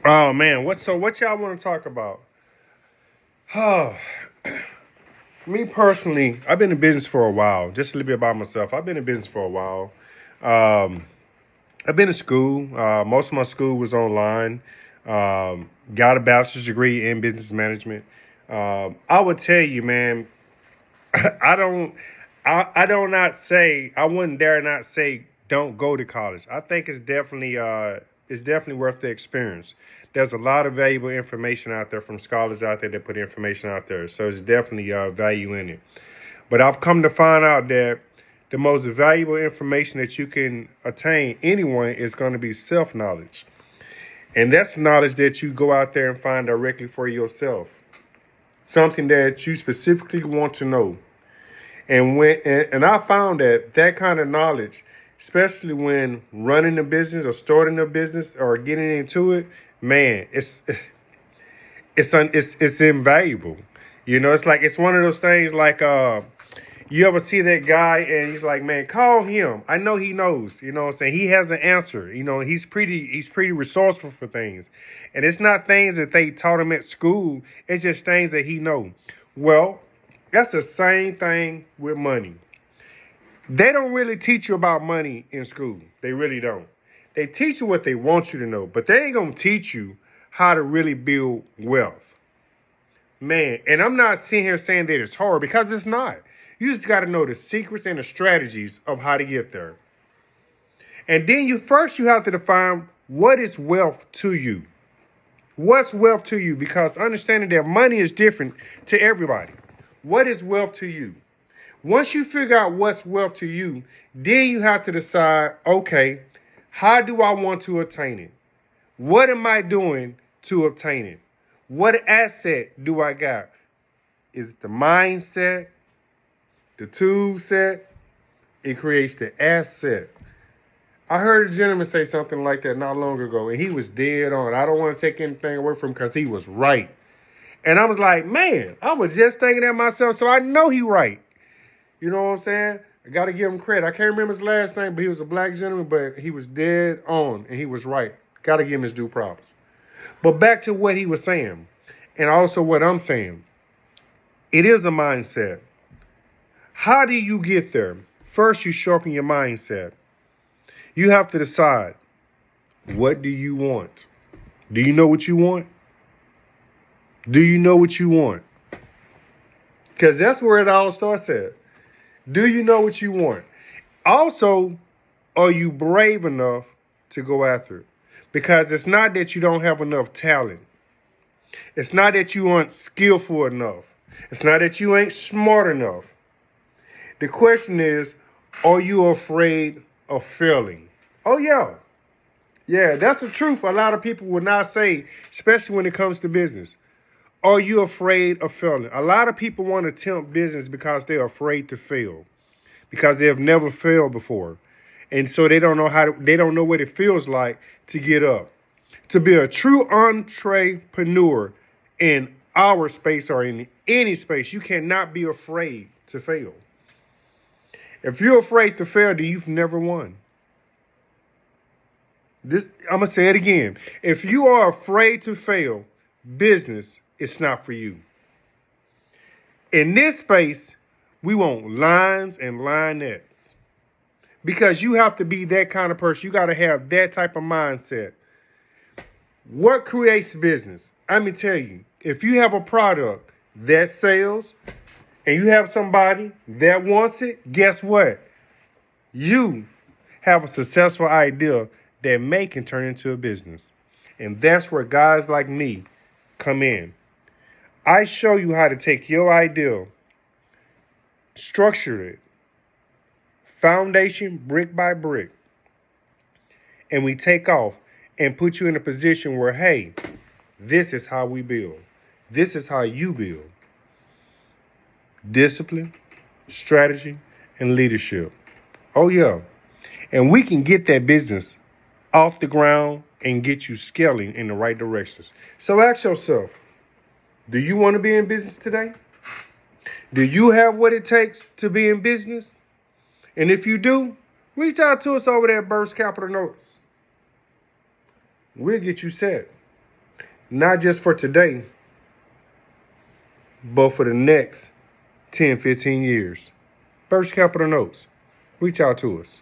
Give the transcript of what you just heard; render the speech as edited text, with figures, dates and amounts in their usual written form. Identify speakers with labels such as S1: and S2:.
S1: Oh man, what y'all want to talk about? Oh, me personally, I've been in business for a while. Just a little bit about myself. I've been in business for a while. Um, I've been in school. Most of my school was online. Got a bachelor's degree in business management. I would tell you, man, I don't, I don't not say, I wouldn't dare not say don't go to college. I think it's definitely worth the experience. There's a lot of valuable information out there from scholars out there that put information out there, so it's definitely value in it. But I've come to find out that the most valuable information that you can attain, anyone, is going to be self knowledge, and that's knowledge that you go out there and find directly for yourself, something that you specifically want to know. And I found that kind of knowledge, especially when running a business or starting a business or getting into it, man, it's invaluable. It's like it's one of those things like you ever see that guy and he's like, man, call him. I know he knows. You know what I'm saying? He has an answer. He's pretty resourceful for things. And it's not things that they taught him at school. It's just things that he know. Well, that's the same thing with money. They don't really teach you about money in school. They really don't. They teach you what they want you to know, but they ain't gonna teach you how to really build wealth. Man, and I'm not sitting here saying that it's hard because it's not. You just got to know the secrets and the strategies of how to get there. And then you have to define what is wealth to you. What's wealth to you? Because understanding that money is different to everybody. What is wealth to you? Once you figure out what's wealth to you, then you have to decide, okay, how do I want to attain it? What am I doing to obtain it? What asset do I got? Is it the mindset, the tool set? It creates the asset. I heard a gentleman say something like that not long ago, and he was dead on. I don't want to take anything away from him because he was right. And I was like, man, I was just thinking that myself, so I know he right. You know what I'm saying? I got to give him credit. I can't remember his last name, but he was a black gentleman, but he was dead on, and he was right. Got to give him his due props. But back to what he was saying, and also what I'm saying. It is a mindset. How do you get there? First, you sharpen your mindset. You have to decide, what do you want? Do you know what you want? Do you know what you want? Because that's where it all starts at. Do you know what you want? Also, are you brave enough to go after it? Because it's not that you don't have enough talent. It's not that you aren't skillful enough. It's not that you ain't smart enough. The question is, are you afraid of failing? Oh, yeah. Yeah, that's the truth. A lot of people will not say, especially when it comes to business. Are you afraid of failing? A lot of people want to attempt business because they're afraid to fail, because they have never failed before. And so they don't know what it feels like to get up. To be a true entrepreneur in our space or in any space, you cannot be afraid to fail. If you're afraid to fail, then you've never won. I'm going to say it again. If you are afraid to fail, business is not for you. In this space, we want lines and linettes. Because you have to be that kind of person. You got to have that type of mindset. What creates business? Let me tell you, if you have a product that sells and you have somebody that wants it, guess what? You have a successful idea that can turn into a business. And that's where guys like me come in. I show you how to take your idea, structure it, foundation brick by brick, and we take off and put you in a position where, hey, this is how we build. This is how you build. Discipline, strategy, and leadership. Oh, yeah. And we can get that business off the ground and get you scaling in the right directions. So ask yourself, do you want to be in business today? Do you have what it takes to be in business? And if you do, reach out to us over there at Burst Capital Notes. We'll get you set. not just for today, but for the next 10, 15 years. Birch Capital Notes. Reach out to us.